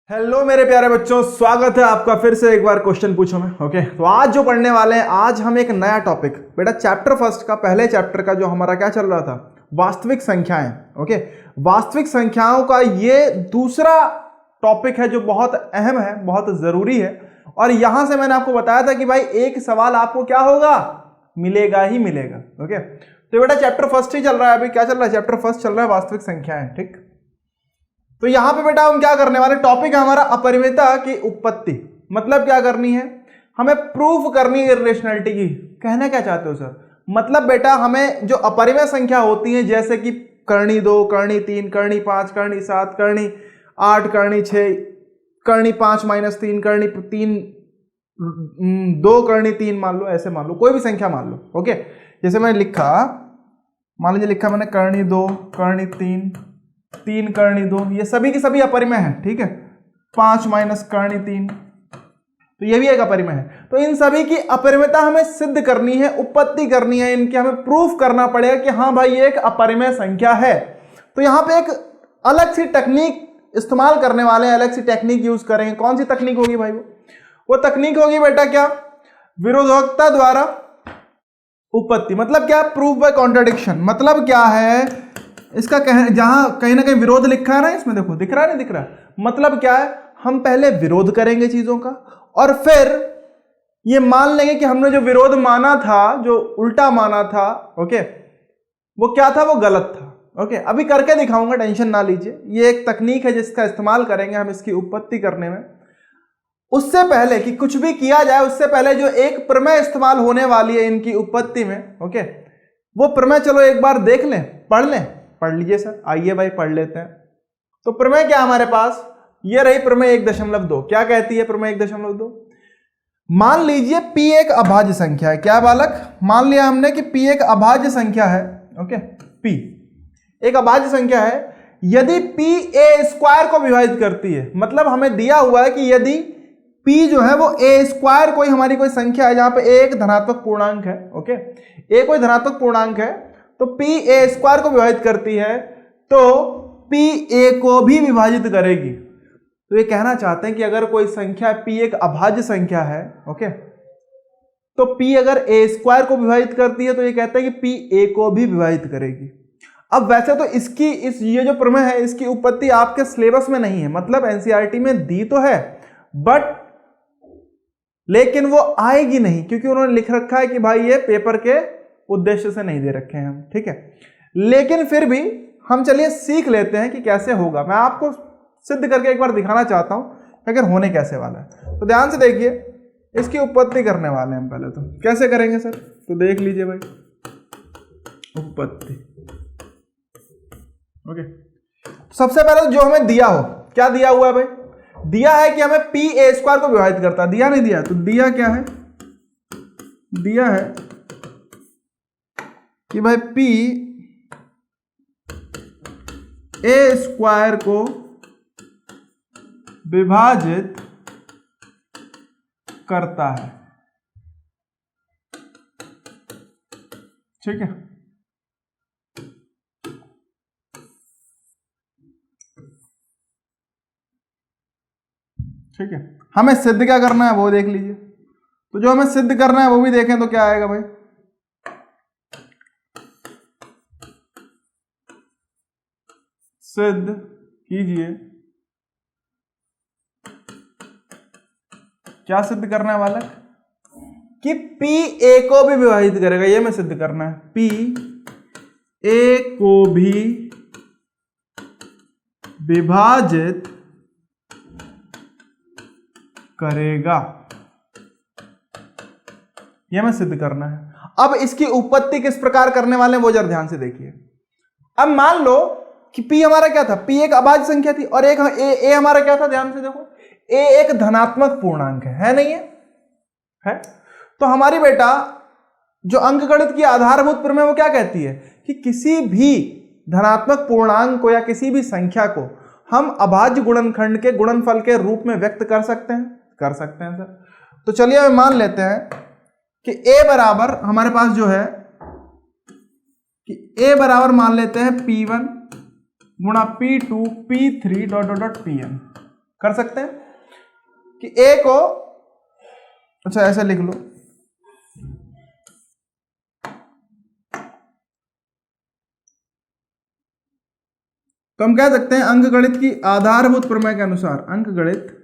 Hello मेरे प्यारे बच्चों, स्वागत है आपका फिर से एक बार क्वेश्चन पूछो में। ओके, तो आज जो पढ़ने वाले हैं, आज हम एक नया टॉपिक, बेटा चैप्टर फर्स्ट का, पहले चैप्टर का जो हमारा क्या चल रहा था, वास्तविक संख्याएं। ओके, वास्तविक संख्याओं का ये दूसरा टॉपिक है जो बहुत अहम है, बहुत जरूरी है। और यहां से मैंने आपको बताया था कि भाई एक सवाल आपको क्या होगा, मिलेगा ही मिलेगा। ओके, तो बेटा चैप्टर फर्स्ट ही चल रहा है, अभी क्या चल रहा है, चैप्टर फर्स्ट चल रहा है वास्तविक संख्याएं। ठीक, तो यहां पे बेटा हम क्या करने वाले, टॉपिक है हमारा अपरिमेयता की उत्पत्ति। मतलब क्या करनी है, हमें प्रूफ करनी है इररेशनैलिटी की। कहना क्या चाहते हो सर, मतलब बेटा हमें जो अपरिमेय संख्या होती है, जैसे कि करनी 2, करनी 3, करनी 5, करनी 7, करनी 8, करनी 6, करनी 5 - 3, करनी 3, 2 करनी 3, मान लो, ऐसे मान लो, कोई भी संख्या मान लो। ओके, जैसे मैंने लिखा, मान लीजिए लिखा मैंने करनी 2, करनी 3 करनी 2, ये सभी की सभी अपरिमेय है। ठीक है, 5 - करनी 3, तो ये भी एक अपरिमेय है। तो इन सभी की अपरिमेयता हमें सिद्ध करनी है, उत्पत्ति करनी है, इनकी हमें प्रूफ करना पड़ेगा कि हाँ भाई ये एक अपरिमेय संख्या है। तो यहां पे एक अलग सी टेक्निक इस्तेमाल करने वाले हैं, अलग सी टेक्निक यूज करेंगे। कौन सी तकनीक होगी भाई, वो तकनीक होगी बेटा क्या, विरोधकता द्वारा उत्पत्ति। मतलब क्या, प्रूफ बाय कॉन्ट्रडिक्शन। मतलब क्या है इसका, जहां कहीं ना कहीं विरोध लिखा है ना, इसमें देखो, दिख रहा है, नहीं दिख रहा। मतलब क्या है, हम पहले विरोध करेंगे चीजों का, और फिर ये मान लेंगे कि हमने जो विरोध माना था, जो उल्टा माना था, ओके, वो क्या था, वो गलत था। ओके, अभी करके दिखाऊंगा, टेंशन ना लीजिए। ये एक तकनीक है जिसका इस्तेमाल करेंगे हम इसकी उत्पत्ति करने में। उससे पहले कि कुछ भी किया जाए, उससे पहले जो एक प्रमेय इस्तेमाल होने वाली है इनकी उत्पत्ति में, ओके, वो प्रमेय चलो एक बार देख लें, पढ़ लें। पढ़ लीजिए सर, आइए भाई पढ़ लेते हैं। तो प्रमेय क्या हमारे पास, ये रही प्रमेय 1.2। क्या कहती है प्रमेय 1.2? मान लीजिए P एक अभाज्य संख्या है। क्या बालक, मान लिया हमने कि P एक अभाज्य संख्या है। ओके, P एक अभाज्य संख्या है यदि P a² को विभाजित करती है। मतलब हमें दिया हुआ है कि यदि P जो है वो a² कोई हमारी कोई संख्या है, जहां पे a एक धनात्मक पूर्णांक है। ओके, a कोई धनात्मक पूर्णांक है, तो P a² को विभाजित करती है, तो P a को भी विभाजित करेगी। तो ये कहना चाहते हैं कि अगर कोई संख्या P एक अभाज्य संख्या है, ओके, तो P अगर a² को विभाजित करती है, तो ये कहते हैं कि P a को भी विभाजित करेगी। अब वैसे तो इसकी ये जो प्रमेय है, इसकी उत्पत्ति आपके सिलेबस में नहीं है, मतलब एनसीईआरटी में दी तो है, बट लेकिन वो आएगी नहीं, क्योंकि उन्होंने लिख रखा है कि भाई ये पेपर के उद्देश्य से नहीं दे रखे हैं हम। ठीक है, लेकिन फिर भी हम चलिए सीख लेते हैं कि कैसे होगा। मैं आपको सिद्ध करके एक बार दिखाना चाहता हूं कि अगर होने कैसे वाला है। तो ध्यान से देखिए, इसकी उत्पत्ति करने वाले हैं हम। पहले तो कैसे करेंगे सर, तो देख लीजिए भाई, उत्पत्ति। ओके, सबसे पहले जो हमें दिया हो, क्या दिया हुआ है भाई, दिया है कि हमें P a² को विभाजित करता है। दिया नहीं दिया, तो दिया क्या है, दिया है कि भाई P a² को विभाजित करता है। ठीक है, ठीक है, हमें सिद्ध क्या करना है वो देख लीजिए। तो जो हमें सिद्ध करना है वो भी देखें, तो क्या आएगा भाई, सिद्ध कीजिए। क्या सिद्ध करना है बालक, कि P a को भी विभाजित करेगा, ये मैं सिद्ध करना है, P a को भी विभाजित करेगा, यह मैं सिद्ध करना है। अब इसकी उत्पत्ति किस प्रकार करने वाले हैं वो जरा ध्यान से देखिए। अब मान लो कि P हमारा क्या था, P एक अभाज्य संख्या थी, और एक a हमारा क्या था, ध्यान से देखो, a एक धनात्मक पूर्णांक है नहीं है? तो हमारी बेटा जो अंकगणित की आधारभूत प्रमेय वो क्या कहती है कि किसी भी धनात्मक पूर्णांक को या किसी भी संख्या को हम अभाज्य गुणनखंड के गुणनफल के रूप में व्यक्त कर सकते हैं। कर सकते हैं सर। तो चलिए अब मान लेते हैं कि a बराबर हमारे पास जो है कि a बराबर मान लेते हैं P1 गुणा P2 P3 dot dot dot Pn। कर सकते हैं कि a को, अच्छा ऐसे लिख लो, तो हम कह सकते हैं अंकगणित की आधारभूत प्रमेय के अनुसार, अंकगणित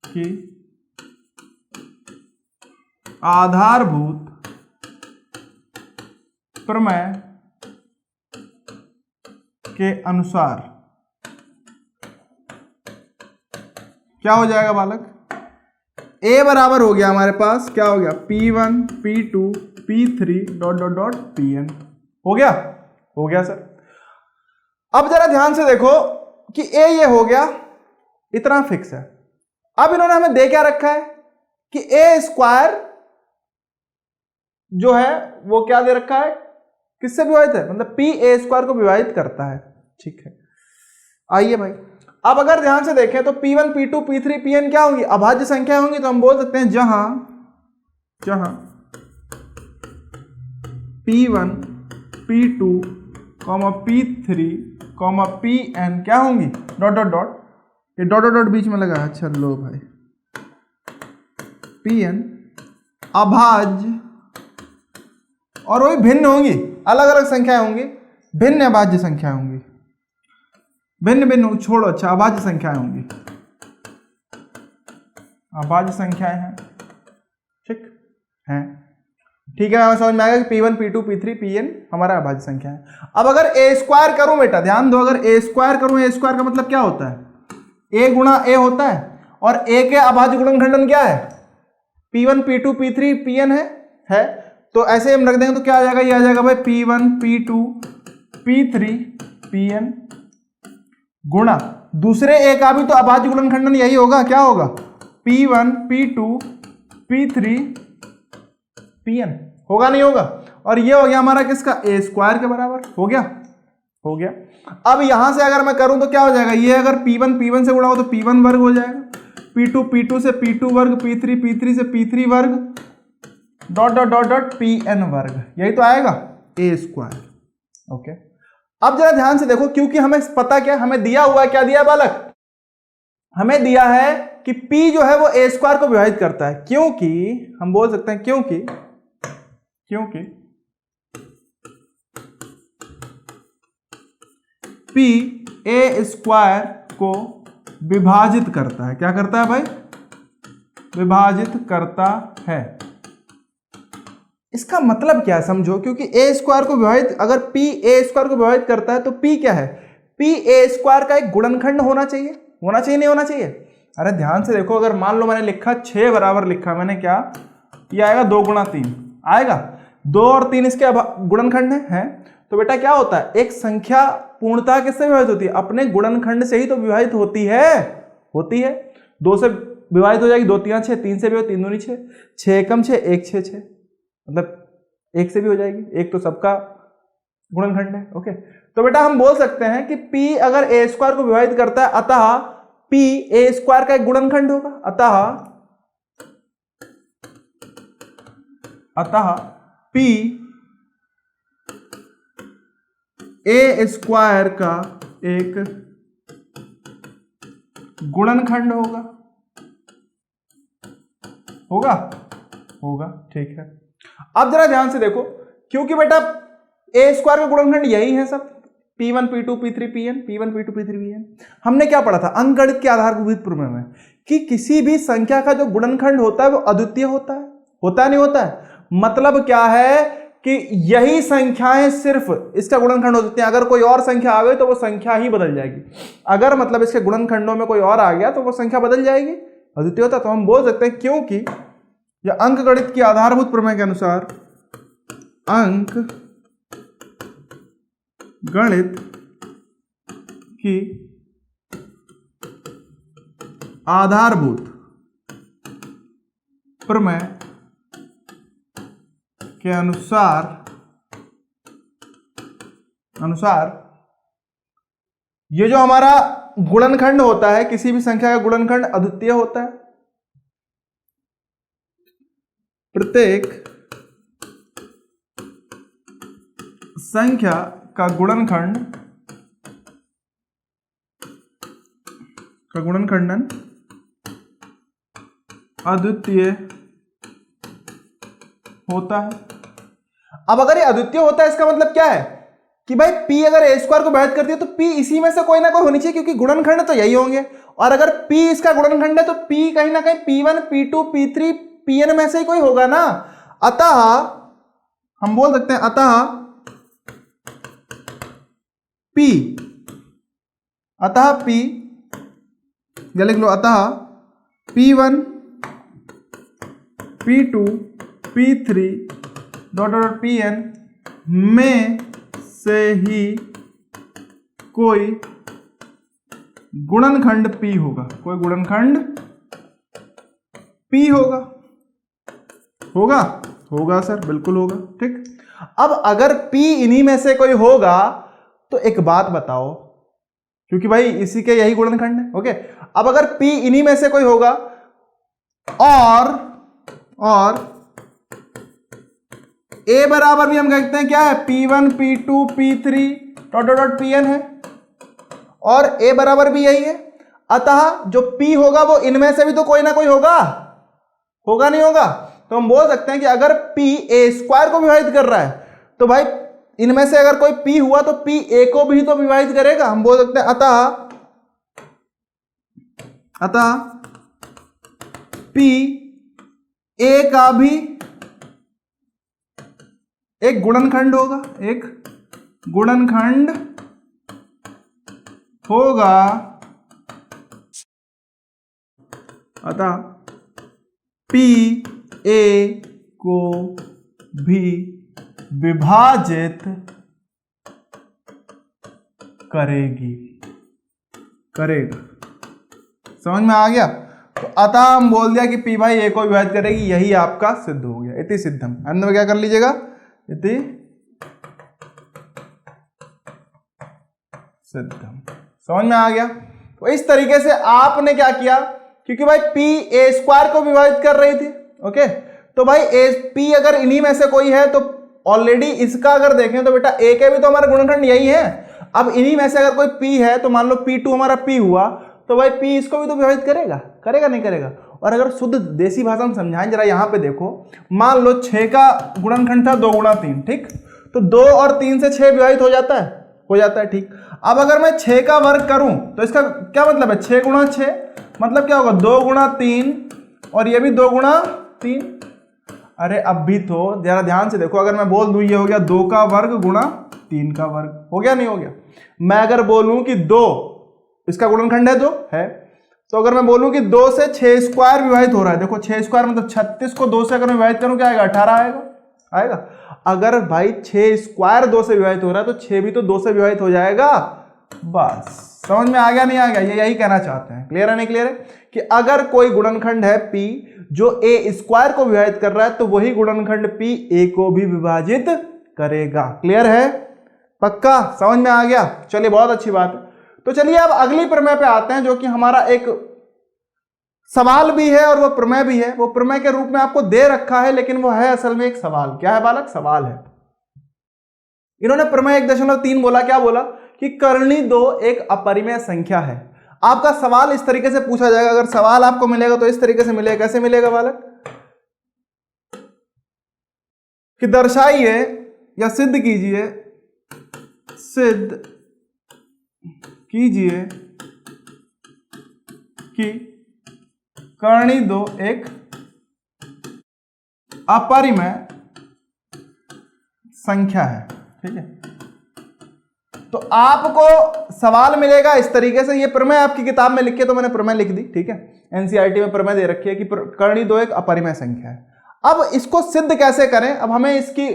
की आधारभूत प्रमेय के अनुसार क्या हो जाएगा बालक, a बराबर हो गया हमारे पास, क्या हो गया, P1 P2 P3 dot dot dot Pn। हो गया, हो गया सर। अब जरा ध्यान से देखो कि a ये हो गया, इतना फिक्स है। अब इन्होंने हमें दे क्या रखा है कि a स्क्वायर जो है वो क्या दे रखा है, किससे विभाजित है, मतलब p a स्क्वायर को विभाजित करता है। ठीक है, आइए भाई, अब अगर ध्यान से देखें तो P1 P2 P3 Pn क्या होंगी, अभाज्य संख्या होंगी। तो हम बोल सकते हैं जहां जहां P1 P2 P3 Pn क्या होंगी, डॉट डॉट डॉट, ये डॉट डॉट डॉट बीच में लगा है, अच्छा लो भाई, Pn अभाज्य और वही भिन्न होंगी, अलग अलग संख्याएं होंगी, भिन्न अभाज्य संख्याएं होंगी, भिन्न भिन्न छोड़ो, अच्छा अभाज्य संख्याएं होंगी, अभाज्य संख्याएं हैं, ठीक है, ठीक है, समझ में आएगा कि P1 P2 P3 Pn हमारा अभाज्य संख्या है। अब अगर a स्क्वायर करूं बेटा, ध्यान दो, अगर a स्क्वायर करूं, a स्क्वायर का मतलब क्या होता है, a गुणा a होता है, और a के अभाज्य गुणनखंडन क्या है, P1 P2 P3 Pn है, तो ऐसे हम रख देंगे तो क्या आ जाएगा, ये आ जाएगा भाई P1 P2 P3 Pn गुणा दूसरे a का भी तो अभाज्य गुणनखंडन यही होगा, क्या होगा, P1 P2 P3 Pn, होगा नहीं होगा, और ये हो गया हमारा किसका, a स्क्वायर के बराबर, हो गया, हो गया। अब यहां से अगर मैं करूं तो क्या हो जाएगा, ये अगर P1 P1 से गुणा हो तो P1 वर्ग हो जाएगा, P2 P2 से P2 वर्ग, P3 P3 से P3 वर्ग, dot dot dot dot Pn वर्ग, यही तो आएगा a स्क्वायर। ओके, अब जरा ध्यान से देखो, क्योंकि हमें पता क्या हमें दिया हुआ है, क्या दिया है बालक, हमें दिया है कि P जो है वो a स्क्वायर को विभाजित करता है, क्योंकि हम बोल सकते हैं क्योंकि P a स्क्वायर को विभाजित करता है, क्या करता है भाई, विभाजित करता है। इसका मतलब क्या है समझो, क्योंकि a स्क्वायर को विभाजित, अगर P a स्क्वायर को विभाजित करता है तो P क्या है, P a स्क्वायर का एक गुणनखंड होना चाहिए, होना चाहिए नहीं होना चाहिए। अरे ध्यान से देखो, अगर मान लो मैंने लिखा 6 बराबर लिखा मैंने, क्या ये आएगा 2 गुणा 3 आएगा, 2 और 3 इसके गुणनखंड है, तो बेटा क्या होता है, एक संख्या पूर्णतः किससे विभाजित होती है, अपने गुणनखंड से ही तो विभाजित होती है। 2 से विभाजित हो जाएगी, 2 3 6, 3 से भी हो, 3 दूनी 6, 6 एकम 6, 1 6 6, मतलब 1 से भी हो जाएगी, 1 तो सबका गुणनखंड है। ओके, तो बेटा हम बोल सकते हैं कि P अगर a स्क्वायर को विभाजित करता है, अतः P a स्क्वायर का एक गुणनखंड होगा, अतः P a स्क्वायर का एक गुणनखंड होगा, ठीक है। अब जरा ध्यान से देखो, क्योंकि बेटा a स्क्वायर का गुणनखंड यही है सब, P1 P2 P3 Pn, P1 P2 P3 Pn। हमने क्या पढ़ा था अंकगणित के आधारभूत प्रमेय में, कि किसी भी संख्या का जो गुणनखंड होता है वो अद्वितीय होता है नहीं होता है, मतलब क्या है कि यही संख्याएं सिर्फ इसका गुणनखंड हो सकती हैं, अगर कोई और संख्या आ गई तो वो संख्या ही बदल जाएगी, अगर मतलब इसके गुणनखंडों में कोई और आ गया तो वो संख्या बदल जाएगी, अद्वितीय होता है। तो हम बोल सकते हैं क्योंकि यह अंकगणित की आधारभूत प्रमेय के अनुसार अंक गणित की आधारभूत प्रमेय के अनुसार ये जो हमारा गुणनखंड होता है, किसी भी संख्या का गुणनखंड अद्वितीय होता है, प्रत्येक संख्या का गुणनखंड का गुणनखंडन अद्वितीय होता है। अब अगर ये अद्वितीय होता है इसका मतलब क्या है कि भाई p अगर a स्क्वायर को विभाजित करती है तो p इसी में से कोई ना कोई होनी चाहिए, क्योंकि गुणनखंड तो यही होंगे। और अगर p इसका गुणनखंड है तो p कहीं ना कहीं p1 p2 p3 pn में से ही कोई होगा ना। अतः हम बोल सकते हैं अतः p या लिख लो अतः p1 p2 p3 dot dot pn में से ही कोई गुणनखंड p होगा, कोई गुणनखंड p होगा। होगा होगा सर, बिल्कुल होगा। ठीक, अब अगर p इन्हीं में से कोई होगा तो एक बात बताओ, क्योंकि भाई इसी के यही गुणनखंड है। ओके, अब अगर p इन्हीं में से कोई होगा और a बराबर भी हम कहते हैं क्या है, p1 p2 p3 dot dot pn है, और a बराबर भी यही है। अतः जो p होगा वो इनमें से भी तो कोई ना कोई होगा, होगा नहीं होगा? तो हम बोल सकते हैं कि अगर p a स्क्वायर को विभाजित कर रहा है तो भाई इनमें से अगर कोई p हुआ तो p a को भी तो विभाजित करेगा। हम बोल सकते हैं अतः p a का भी एक गुणनखंड होगा, एक गुणनखंड होगा। अतः p a को भी विभाजित करेगा। समझ में आ गया? तो अतः हम बोल दिया कि p भाई a को विभाजित करेगी, यही आपका सिद्ध हो गया। इति सिद्धम। अंत में क्या कर लीजिएगा, इति सिद्धम। समझ में आ गया? तो इस तरीके से आपने क्या किया, क्योंकि भाई p a स्क्वायर को विभाजित कर रही थी। ओके, तो भाई p अगर इन्हीं में से कोई है तो ऑलरेडी इसका अगर देखें तो बेटा a के भी तो हमारा गुणनखंड यही है। अब इन्हीं में से अगर कोई p है तो मान लो p2 हमारा p हुआ तो भाई p इसको भी तो विभाजित करेगा, करेगा नहीं करेगा? और अगर शुद्ध देसी भाषा में समझाएं जरा, यहां पे देखो, मान लो 6 का गुणनखंड था 2 गुणा 3, ठीक, तो 2 और 3 से 6 विभाजित हो जाता है, हो जाता है। ठीक, अब अगर मैं 6 का वर्ग करूं तो इसका क्या मतलब है, 6 गुणा 6 मतलब क्या होगा, 2 गुणा 3, और ये भी 2 गुणा 3। अरे अब भी तो जरा ध्यान से देखो, अगर मैं बोल दूं ये हो गया 2 का वर्ग गुणा 3 का वर्ग, हो गया नहीं हो गया? मैं अगर बोलूं कि 2 इसका गुणनखंड है 2 है, तो अगर मैं बोलूं कि 2 से 6 स्क्वायर विभाजित हो रहा है, देखो 6 स्क्वायर मतलब 36 को 2 से अगर मैं विभाजित करूं क्या आएगा, 18 आएगा। अगर भाई 6 स्क्वायर 2 से विभाजित हो रहा है तो 6 भी तो 2 से विभाजित हो जाएगा। बस समझ में आ गया नहीं आ गया? ये यही कहना चाहते हैं। क्लियर है नहीं क्लियर है? कि अगर कोई गुणनखंड है p जो a स्क्वायर को विभाजित कर रहा है तो वही गुणनखंड p a को भी विभाजित करेगा। क्लियर है? पक्का समझ में आ गया? चलिए बहुत अच्छी बात है। तो चलिए अब अगली प्रमेय पे आते हैं, जो कि हमारा एक सवाल भी है और वो प्रमेय भी है। वो प्रमेय के रूप में आपको दे रखा है, लेकिन वो है असल में एक सवाल। क्या है बालक? सवाल है। इन्होंने प्रमेय 1.3 बोला, क्या बोला कि कर्णी 2 एक अपरिमेय संख्या है। आपका सवाल इस तरीके से पूछा जाएगा, अगर सवाल आपको मिलेगा तो इस तरीके से मिलेगा। कैसे मिलेगा बालक? कि दर्शाइए या सिद्ध कीजिए कि कर्णी 2 एक अपरिमेय संख्या है। ठीक है, तो आपको सवाल मिलेगा इस तरीके से। ये प्रमेय आपकी किताब में लिखे तो मैंने प्रमेय लिख दी। ठीक है, एनसीईआरटी में प्रमेय दे रखी है कि कर्णी 2 एक अपरिमेय संख्या है। अब इसको सिद्ध कैसे करें? अब हमें इसकी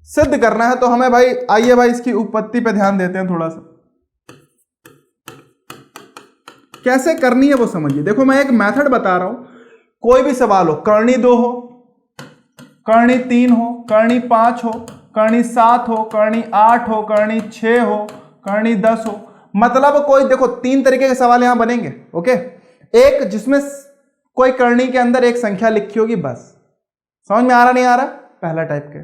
सिद्ध करना है तो हमें भाई आइए भाई इसकी उत्पत्ति पे ध्यान देते हैं थोड़ा सा। कैसे करनी है वो समझिए। देखो मैं एक मेथड बता रहा हूं। कोई भी सवाल हो, कर्णी 2 हो, कर्णी 3 हो, कर्णी 5 हो, कर्णी 7 हो, कर्णी 8 हो, कर्णी 6 हो, कर्णी 10 हो, मतलब कोई देखो 3 तरीके के सवाल यहां बनेंगे। ओके, एक जिसमें कोई कर्णी के अंदर एक संख्या लिखी होगी, बस। समझ में आ रहा नहीं आ रहा? पहला टाइप के।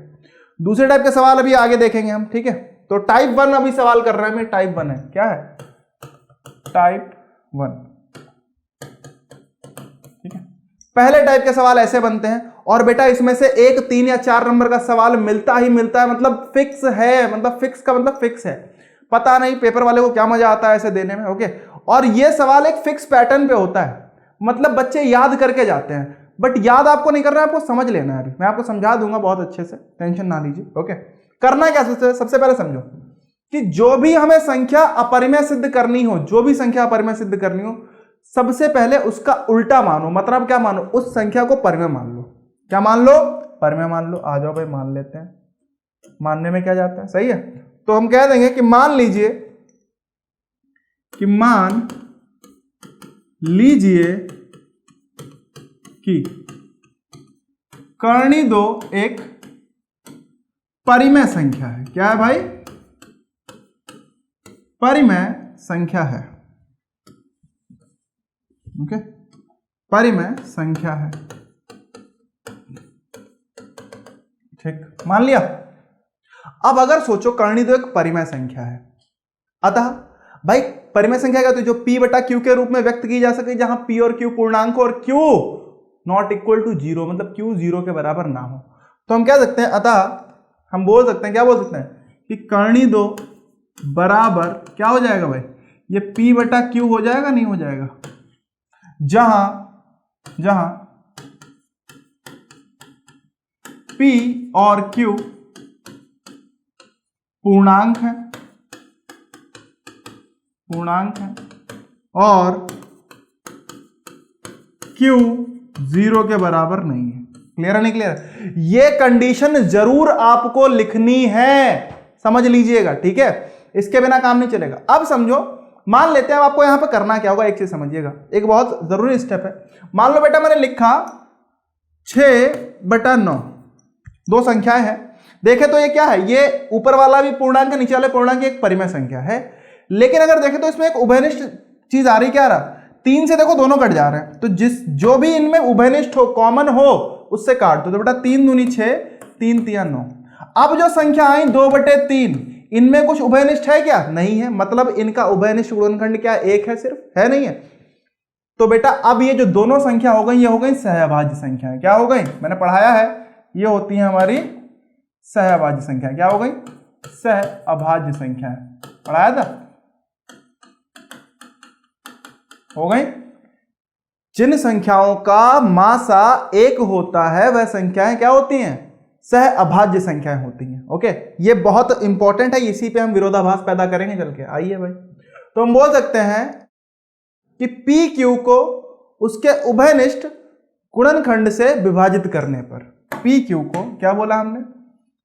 दूसरे टाइप के सवाल अभी आगे देखेंगे हम। ठीक है, तो टाइप 1 अभी सवाल कर रहे हैं, टाइप 1 है। क्या है? टाइप 1। पहले टाइप के सवाल ऐसे बनते हैं, और बेटा इसमें से एक 3 या 4 नंबर का सवाल मिलता ही मिलता है, मतलब फिक्स है, मतलब फिक्स का मतलब फिक्स है। पता नहीं पेपर वाले को क्या मजा आता है ऐसे देने में। ओके, और ये सवाल एक फिक्स पैटर्न पे होता है, मतलब बच्चे याद करके जाते हैं, बट याद आपको नहीं करना है, आपको समझ लेना है। अभी मैं आपको समझा दूंगा बहुत अच्छे से, टेंशन ना लीजिए। ओके, करना क्या सबसे पहले समझो कि जो भी हमें संख्या अपरिमेय सिद्ध करनी हो, जो भी संख्या अपरिमेय सिद्ध करनी हो, सबसे पहले उसका उल्टा मानो। मतलब क्या मानो? उस संख्या को परिमेय मान लो। क्या मान लो? परिमेय मान लो। आ जाओ भाई, मान लेते हैं। मानने में क्या जाता है, सही है। तो हम कह देंगे कि मान लीजिए कि कर्णी 2 एक परिमेय संख्या है। क्या है भाई? परिमेय संख्या है। ओके, परिमेय संख्या है। ठीक, मान लिया। अब अगर सोचो कर्णी 2 एक परिमेय संख्या है, अतः भाई परिमेय संख्या क्या? तो जो p बटा q के रूप में व्यक्त की जा सके, जहां p और q पूर्णांक हो और q नॉट इक्वल टू 0, मतलब q 0 के बराबर ना हो, तो हम क्या सकते हैं, अतः हम बोल सकते हैं, क्या बोल सकते हैं कि कर्णी 2 बराबर क्या हो जाएगा भाई? ये p बटा q हो जाएगा, नहीं हो जाएगा? जहां p और q पूर्णांक है और q 0 के बराबर नहीं है। क्लियर है, नहीं क्लियर? ये कंडीशन जरूर आपको लिखनी है, समझ लीजिएगा, ठीक है? इसके बिना काम नहीं चलेगा। अब समझो, मान लेते हैं, आपको यहां पे करना क्या होगा, एक चीज समझिएगा, एक बहुत जरूरी स्टेप है। मान लो बेटा मैंने लिखा 6/9, 2 संख्याएं हैं। देखे तो ये क्या है? ये ऊपर वाला भी पूर्णांक, नीचे वाले पूर्णांक एक परिमेय संख्या है। लेकिन अगर देखें तो इसमें एक उभयनिष्ठ चीज आ रही, क्या आ रहा? 3 से देखो दोनों कट जा रहे हैं, तो जो भी इनमें उभयनिष्ठ हो, कॉमन हो, उससे काट दो। तो बेटा 3 दूनी 6, 3 तिया 9। अब जो संख्या आई 2/3, इनमें कुछ उभयनिष्ठ है क्या? नहीं है, मतलब इनका उभयनिष्ठ गुणनखंड क्या? 1 है, सिर्फ है, नहीं है? तो बेटा अब ये जो दोनों संख्या हो गई, ये हो गई सहअभाज्य संख्या। क्या हो गई? मैंने पढ़ाया है, ये होती है हमारी सहअभाज्य संख्या। क्या हो गई? सहअभाज्य संख्या, पढ़ाया था, हो गई। जिन संख्याओं का मासा 1 होता है, वह संख्याएं क्या होती हैं? सहअभाज्य संख्याएं होती हैं। ओके, ये बहुत इंपॉर्टेंट है, इसी पे हम विरोधाभास पैदा करेंगे चल के। आइए भाई, तो हम बोल सकते हैं कि पी क्यू को उसके उभयनिष्ठ गुणनखंड से विभाजित करने पर, पी क्यू को क्या बोला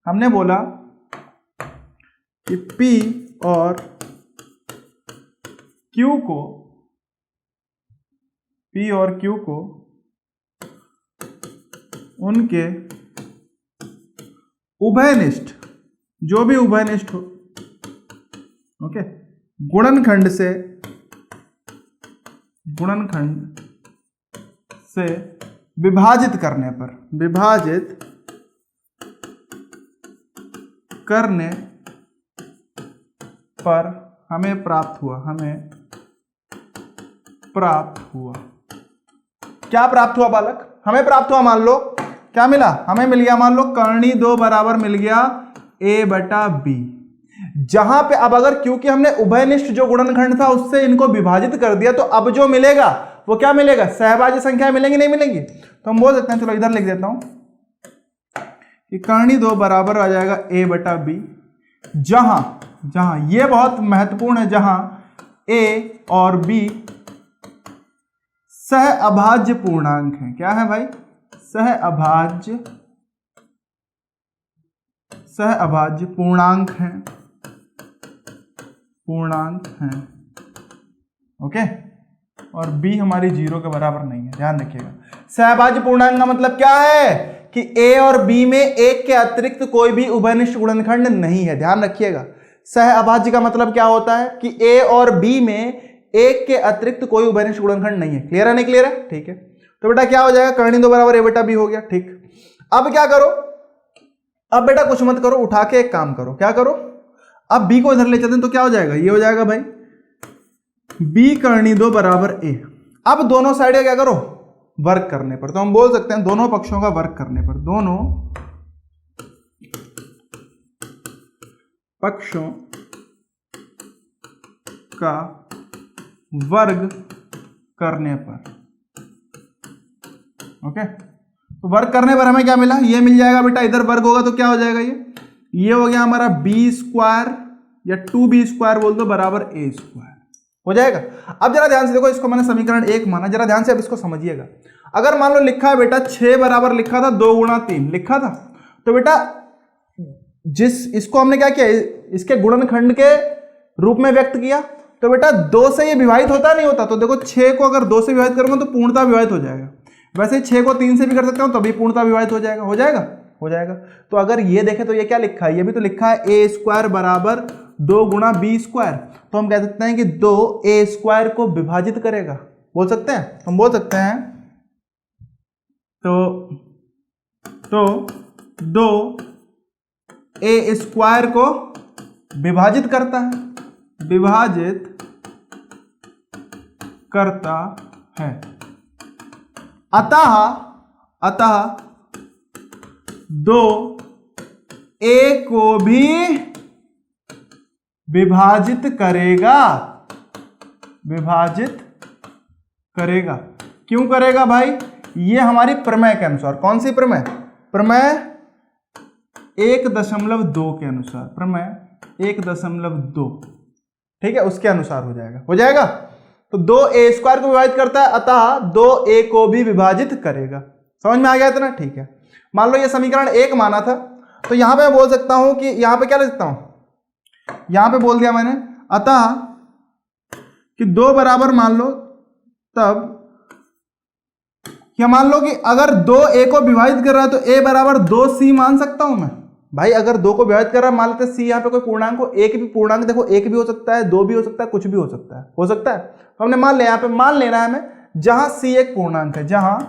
हमने बोला कि P और Q को उनके उभयनिष्ठ, जो भी उभयनिष्ठ हो, ओके, गुणनखंड से विभाजित करने पर हमें प्राप्त हुआ। क्या प्राप्त हुआ बालक? हमें प्राप्त हुआ, मान लो क्या मिला? हमें मिल गया, मान लो कर्णी 2 बराबर मिल गया a/b। जहां पे अब अगर क्योंकि हमने उभयनिष्ठ जो गुणनखंड था उससे इनको विभाजित कर दिया, तो अब जो मिलेगा वो क्या मिलेगा? सहभाज्य संख्याएं मिलेंगी, नहीं मिलेंगी? तो हम बोल सकते हैं, चलो इधर लिख देता हूं कि कर्णी 2 बराबर आ जाएगा a/b, जहां ये बहुत महत्वपूर्ण है, जहां a और b सहअभाज्य पूर्णांक है। क्या है भाई? सहअभाज्य पूर्णांक हैं। ओके, और b हमारी 0 के बराबर नहीं है, ध्यान रखिएगा। सहअभाज्य पूर्णांक का मतलब क्या है कि a और b में एक के अतिरिक्त कोई भी उभयनिष्ठ गुणनखंड नहीं है, ध्यान रखिएगा। सहअभाज्य का मतलब क्या होता है कि a और b में एक के अतिरिक्त कोई उभयनिष्ठ गुणनखंड नहीं है। क्लियर है, नहीं क्लियर है? ठीक है, तो बेटा क्या हो जाएगा? कर्णी 2 बराबर a/b हो गया। ठीक, अब क्या करो? अब बेटा कुछ मत करो, उठा के एक काम करो। क्या करो? अब b को इधर ले चलते हैं, तो क्या हो जाएगा? ये हो जाएगा भाई b कर्णी 2 बराबर a। अब दोनों साइड का क्या करो? वर्ग करने पर, तो हम बोल सकते हैं दोनों पक्षों का वर्ग करने पर, दोनों पक्षों का वर्ग करने पर। ओके, तो वर्ग करने पर हमें क्या मिला, ये मिल जाएगा बेटा, इधर वर्ग होगा तो क्या हो जाएगा, ये हो गया हमारा बी स्क्वायर या 2b स्क्वायर बोल दो बराबर a स्क्वायर हो जाएगा। अब जरा ध्यान से देखो, इसको मैंने समीकरण 1 माना, जरा ध्यान से अब इसको समझिएगा। अगर मान लो लिखा है बेटा 6 बराबर लिखा था 2 गुणा 3 लिखा था, तो बेटा इसको हमने क्या किया, इसके गुणनखंड के रूप में व्यक्त किया, तो बेटा 2 से ये विभाजित होता नहीं होता, तो देखो 6 को अगर 2 से विभाजित करूंगा तो पूर्णता विभाजित हो जाएगा, वैसे 6 को 3 से भी कर सकता हूं तभी पूर्णता विभाजित हो जाएगा, हो जाएगा, हो जाएगा। तो अगर ये देखें तो ये क्या लिखा है, ये भी तो लिखा है a स्क्वायर बराबर 2 गुणा b स्क्वायर, तो हम कह सकते हैं कि 2a स्क्वायर को विभाजित करेगा, बोल सकते हैं, हम बोल सकते हैं तो 2a स्क्वायर को विभाजित करता है, विभाजित करता है, अतः 2a को भी विभाजित करेगा, विभाजित करेगा। क्यों करेगा भाई, ये हमारी प्रमेय के अनुसार, कौन सी प्रमेय, प्रमेय 1.2 के अनुसार, प्रमेय 1.2, ठीक है, उसके अनुसार हो जाएगा, हो जाएगा। तो 2a स्क्वायर को विभाजित करता है, अतः 2a को भी विभाजित करेगा। समझ में आ गया इतना, ठीक है। मान लो ये समीकरण 1 माना था, तो यहां पे मैं बोल सकता हूं कि यहां पे क्या लिख सकता हूं, यहां पे बोल दिया मैंने, अतः कि 2 बराबर मान लो, तब या मान लो कि अगर 2a को विभाजित कर रहा है तो a बराबर 2c मान सकता हूं मैं, भाई अगर 2 को विभाजित कर रहा है, मान लेते हैं c यहाँ पे कोई पूर्णांक हो, एक भी पूर्णांक देखो, 1 भी हो सकता है, 2 भी हो सकता है, कुछ भी हो सकता है, हो सकता है। तो हमने मान लिया, यहाँ पे मान लेना है हमें, जहां c एक पूर्णांक है, जहां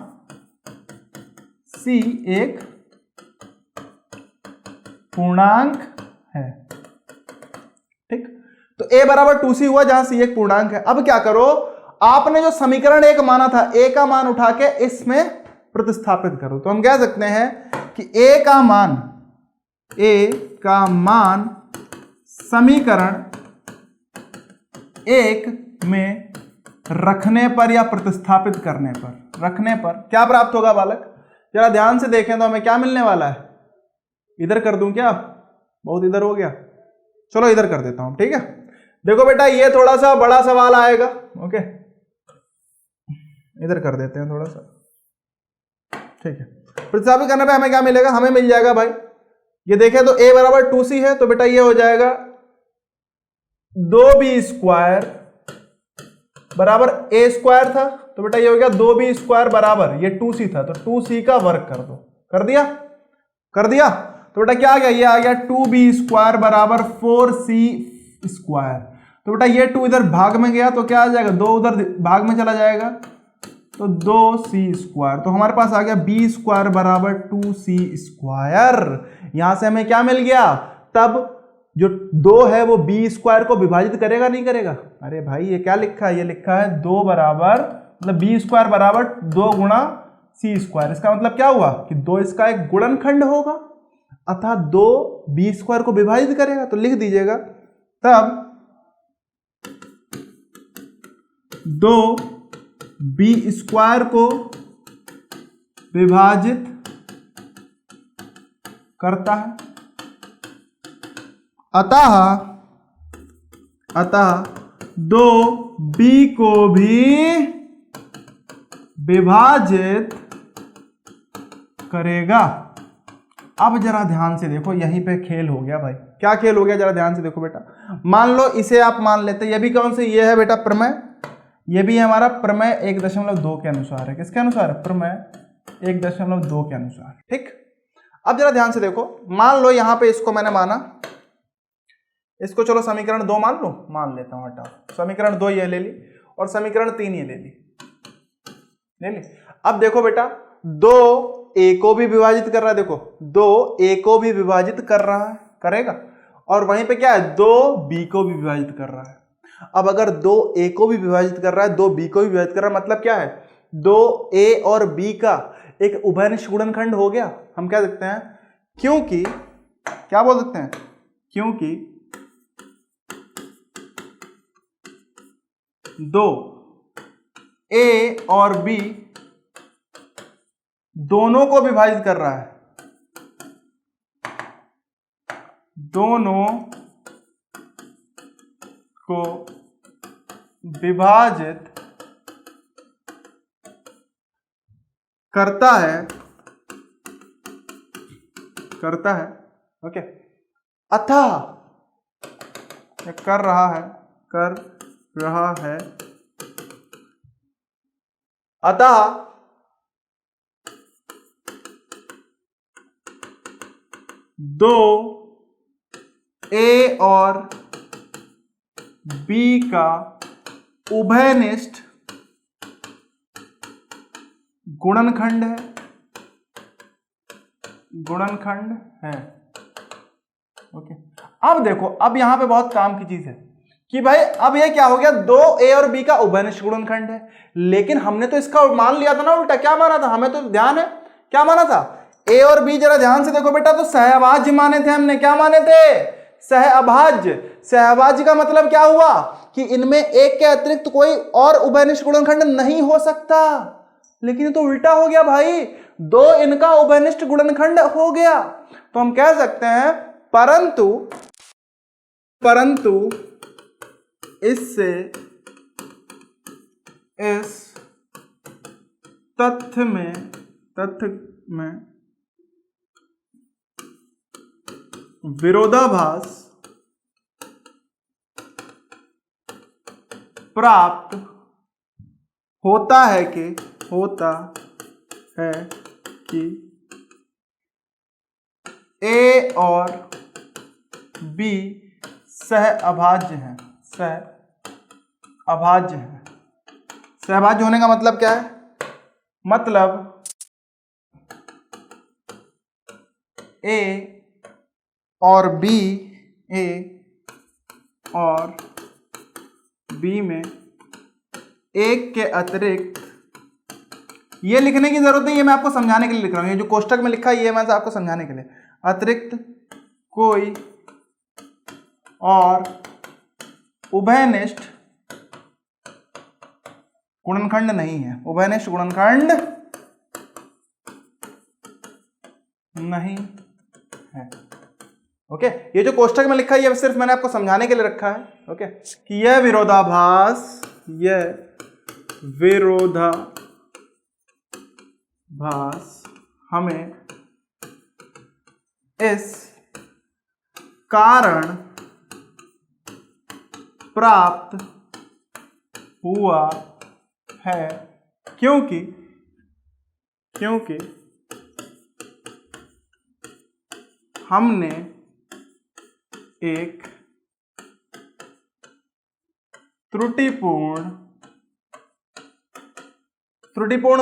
c एक पूर्णांक है, ठीक, तो a बराबर 2c हुआ जहां c एक पूर्णांक है। अब क्या करो, आपने जो समीकरण 1 माना था, a का मान उठा के इसमें प्रतिस्थापित करो, तो हम कह सकते हैं कि a का मान समीकरण 1 में रखने पर या प्रतिस्थापित करने पर, रखने पर क्या प्राप्त होगा बालक, जरा ध्यान से देखें तो हमें क्या मिलने वाला है, इधर कर दूं क्या, बहुत इधर हो गया, चलो इधर कर देता हूं, ठीक है। देखो बेटा ये थोड़ा सा बड़ा सवाल आएगा, ओके, इधर कर देते हैं थोड़ा सा, ठीक है। प्रतिस्थापित करने पे हमें क्या मिलेगा, हमें मिल जाएगा भाई, ये देखें तो a बराबर 2c है, तो बेटा ये हो जाएगा 2b स्क्वायर बराबर a स्क्वायर था, तो बेटा ये हो गया 2b स्क्वायर बराबर, ये 2c था तो 2c का वर्ग कर दो, कर दिया, कर दिया, तो बेटा क्या आ गया, ये आ गया 2b स्क्वायर बराबर 4c स्क्वायर, तो बेटा ये 2 इधर भाग में गया तो क्या आ जाएगा, 2 उधर भाग में चला जाएगा, तो 2c स्क्वायर, तो हमारे पास आ गया b स्क्वायर बराबर 2c स्क्वायर। यहां से हमें क्या मिल गया, तब जो 2 है वो b स्क्वायर को विभाजित करेगा नहीं करेगा, अरे भाई ये क्या लिखा है, ये लिखा है 2 बराबर मतलब b स्क्वायर बराबर 2 गुणा c स्क्वायर, इसका मतलब क्या हुआ कि 2 इसका एक गुणनखंड होगा, अतः 2 b स्क्वायर को विभाजित करेगा, तो लिख दीजिएगा तब 2 b स्क्वायर को विभाजित करता है, अतः 2b को भी विभाजित करेगा। अब जरा ध्यान से देखो, यहीं पे खेल हो गया भाई, क्या खेल हो गया, जरा ध्यान से देखो बेटा, मान लो इसे आप मान लेते, ये भी कौन से, ये है बेटा प्रमेय, ये भी हमारा प्रमेय 1.2 के अनुसार है, किसके अनुसार है, प्रमेय 1.2 के अनुसार, ठीक। अब जरा ध्यान से देखो, मान लो यहां पे इसको मैंने माना, इसको चलो समीकरण 2 मान लो, मान लेता हूं, हटाओ, समीकरण 2 ये ले ली और समीकरण 3 ये ले ली, ले ली। अब देखो बेटा 2a को भी विभाजित कर रहा है, देखो 2a को भी विभाजित कर रहा है, करेगा, और वहीं पे क्या है 2b को भी विभाजित कर रहा है। अब अगर 2a को भी विभाजित कर रहा है, 2b को भी विभाजित कर रहा है, मतलब क्या है दो ए और बी का एक उभयनिष्ठ गुणनखंड हो गया। हम क्या देखते हैं, क्योंकि क्या बोल सकते हैं, क्योंकि दो ए और बी दोनों को विभाजित कर रहा है, दोनों को विभाजित करता है, ओके। अतः कर रहा है, अतः दो ए और बी का उभयनिष्ठ गुणनखंड है, ओके। अब देखो, अब यहां पे बहुत काम की चीज है कि भाई अब ये क्या हो गया, दो ए और बी का उभयनिष्ठ गुणनखंड है, लेकिन हमने तो इसका मान लिया था ना उल्टा, क्या माना था, हमें तो ध्यान है क्या माना था, ए और बी, जरा ध्यान से देखो बेटा, तो सहअभाज्य माने थे हमने, क्या माने थे, सहअभाज्य। सहअभाज्य का मतलब क्या हुआ कि इनमें एक के अतिरिक्त कोई और उभयनिष्ठ गुणनखंड नहीं हो सकता, लेकिन तो उल्टा हो गया भाई, दो इनका उभयनिष्ठ गुणनखंड हो गया। तो हम कह सकते हैं परंतु इससे इस तथ्य में विरोधाभास प्राप्त होता है कि ए और बी सहअभाज्य हैं, सहअभाज्य होने का मतलब क्या है, मतलब ए और बी में एक के अतिरिक्त, ये लिखने की जरूरत नहीं है, मैं आपको समझाने के लिए लिख रहा हूं, ये जो कोष्टक में लिखा है ये मैं आपको समझाने के लिए, अतिरिक्त कोई और उभयनिष्ठ गुणनखंड नहीं है, उभयनिष्ठ गुणनखंड नहीं है, ओके। ये जो कोष्टक में लिखा है ये सिर्फ मैंने आपको समझाने के लिए रखा है, ओके, कि यह विरोधाभास हमें इस कारण प्राप्त हुआ है क्योंकि हमने एक त्रुटिपूर्ण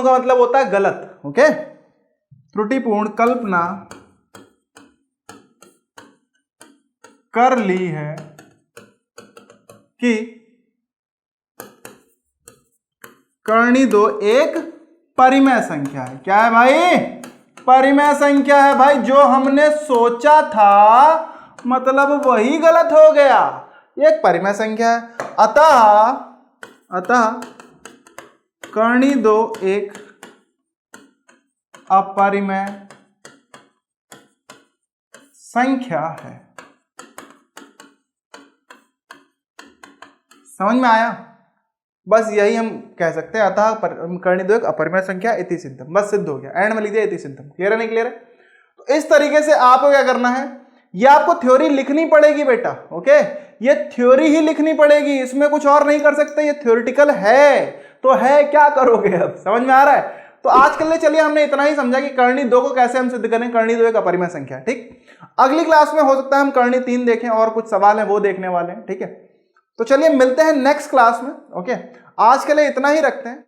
का मतलब होता है गलत, ओके, त्रुटिपूर्ण कल्पना कर ली है कि कर्णी दो एक परिमेय संख्या है। क्या है भाई, परिमेय संख्या है भाई, जो हमने सोचा था मतलब वही गलत हो गया, एक परिमेय संख्या है। अतः कर्णी दो एक अपरिमेय संख्या है। समझ में आया, बस यही हम कह सकते हैं, अतः कर्णी दो एक अपरिमेय संख्या इति सिद्धम, बस सिद्ध हो गया, एंड में लिख दिया इति सिद्धम। क्लियर है नहीं क्लियर है? तो इस तरीके से आपको क्या करना है, ये आपको थ्योरी लिखनी पड़ेगी बेटा, ओके, ये थ्योरी ही लिखनी पड़ेगी, इसमें कुछ और नहीं कर सकते, ये थ्योरेटिकल है तो है, क्या करोगे अब, समझ में आ रहा है? तो आज के लिए चलिए हमने इतना ही समझा कि कर्णी दो को कैसे हम सिद्ध करें, कर्णी दो एक अपरिमेय संख्या, ठीक। अगली क्लास में हो सकता है हम कर्णी तीन देखें और कुछ सवाल है वो देखने वाले हैं, ठीक है। तो चलिए मिलते हैं नेक्स्ट क्लास में, ओके। आज के लिए इतना ही रखते हैं।